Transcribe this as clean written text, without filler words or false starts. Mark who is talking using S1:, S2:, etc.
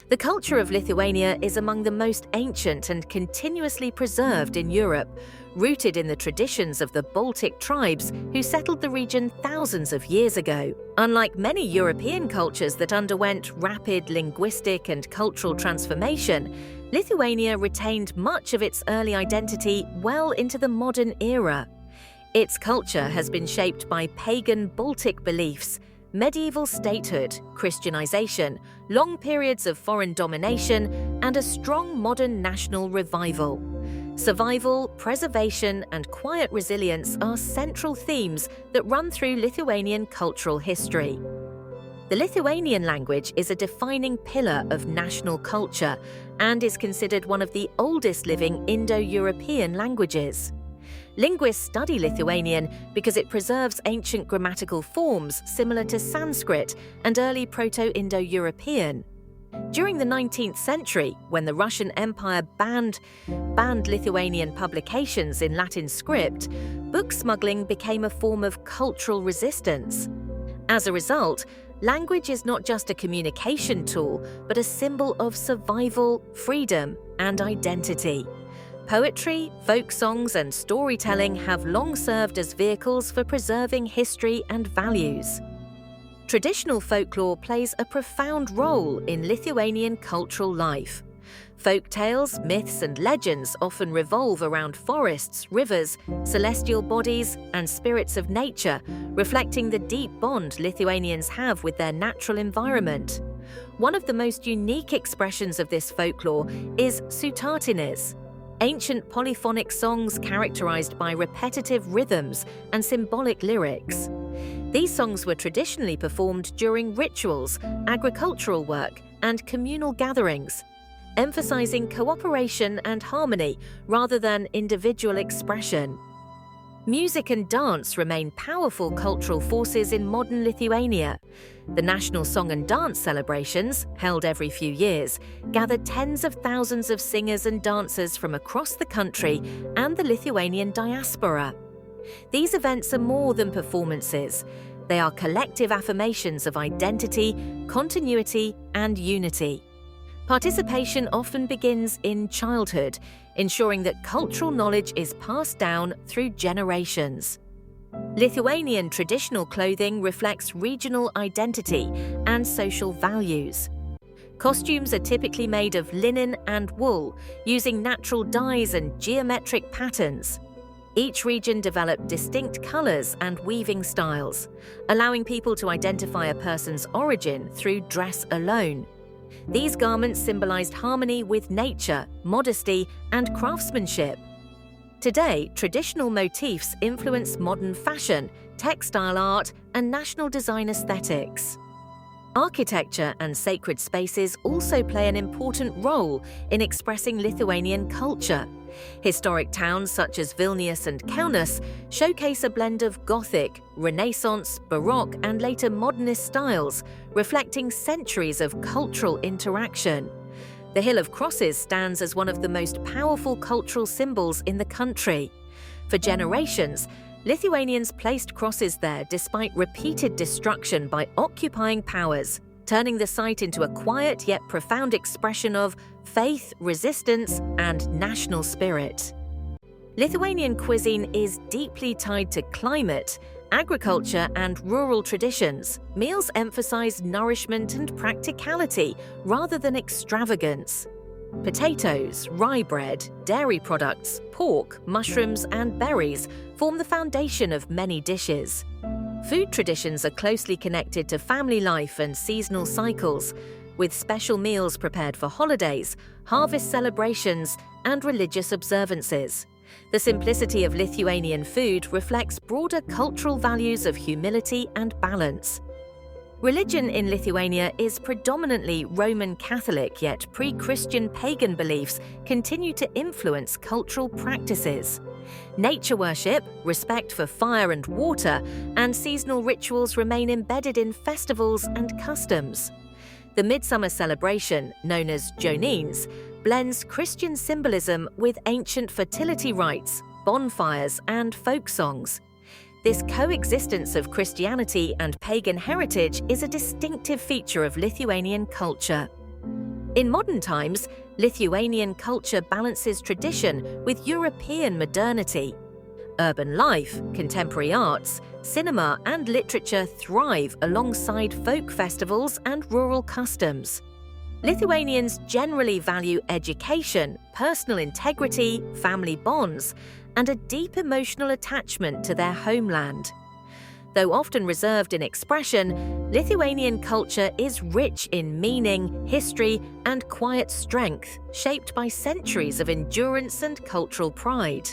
S1: The culture of Lithuania is among the most ancient and continuously preserved in Europe, rooted in the traditions of the Baltic tribes who settled the region thousands of years ago. Unlike many European cultures that underwent rapid linguistic and cultural transformation, Lithuania retained much of its early identity well into the modern era. Its culture has been shaped by pagan Baltic beliefs, medieval statehood, Christianization, long periods of foreign domination, and a strong modern national revival. Survival, preservation, and quiet resilience are central themes that run through Lithuanian cultural history. The Lithuanian language is a defining pillar of national culture and is considered one of the oldest living Indo-European languages. Linguists study Lithuanian because it preserves ancient grammatical forms similar to Sanskrit and early Proto-Indo-European. During the 19th century, when the Russian Empire banned Lithuanian publications in Latin script, book smuggling became a form of cultural resistance. As a result, language is not just a communication tool, but a symbol of survival, freedom, and identity. Poetry, folk songs, and storytelling have long served as vehicles for preserving history and values. Traditional folklore plays a profound role in Lithuanian cultural life. Folk tales, myths, and legends often revolve around forests, rivers, celestial bodies, and spirits of nature, reflecting the deep bond Lithuanians have with their natural environment. One of the most unique expressions of this folklore is sutartinės, ancient polyphonic songs characterized by repetitive rhythms and symbolic lyrics. These songs were traditionally performed during rituals, agricultural work, and communal gatherings, emphasizing cooperation and harmony rather than individual expression. Music and dance remain powerful cultural forces in modern Lithuania. The national song and dance celebrations, held every few years, gather tens of thousands of singers and dancers from across the country and the Lithuanian diaspora. These events are more than performances. They are collective affirmations of identity, continuity, and unity. Participation often begins in childhood, ensuring that cultural knowledge is passed down through generations. Lithuanian traditional clothing reflects regional identity and social values. Costumes are typically made of linen and wool, using natural dyes and geometric patterns. Each region developed distinct colors and weaving styles, allowing people to identify a person's origin through dress alone. These garments symbolized harmony with nature, modesty, and craftsmanship. Today, traditional motifs influence modern fashion, textile art, and national design aesthetics. Architecture and sacred spaces also play an important role in expressing Lithuanian culture. Historic towns such as Vilnius and Kaunas showcase a blend of Gothic, Renaissance, Baroque, and later modernist styles, reflecting centuries of cultural interaction. The Hill of Crosses stands as one of the most powerful cultural symbols in the country. For generations, Lithuanians placed crosses there despite repeated destruction by occupying powers, turning the site into a quiet yet profound expression of faith, resistance, and national spirit. Lithuanian cuisine is deeply tied to climate, agriculture, and rural traditions. Meals emphasize nourishment and practicality rather than extravagance. Potatoes, rye bread, dairy products, pork, mushrooms, and berries form the foundation of many dishes. Food traditions are closely connected to family life and seasonal cycles, with special meals prepared for holidays, harvest celebrations, and religious observances. The simplicity of Lithuanian food reflects broader cultural values of humility and balance. Religion in Lithuania is predominantly Roman Catholic, yet pre-Christian pagan beliefs continue to influence cultural practices. Nature worship, respect for fire and water, and seasonal rituals remain embedded in festivals and customs. The midsummer celebration, known as Jonines, blends Christian symbolism with ancient fertility rites, bonfires, and folk songs. This coexistence of Christianity and pagan heritage is a distinctive feature of Lithuanian culture. In modern times, Lithuanian culture balances tradition with European modernity. Urban life, contemporary arts, cinema and literature thrive alongside folk festivals and rural customs. Lithuanians generally value education, personal integrity, family bonds, and a deep emotional attachment to their homeland. Though often reserved in expression, Lithuanian culture is rich in meaning, history, and quiet strength, shaped by centuries of endurance and cultural pride.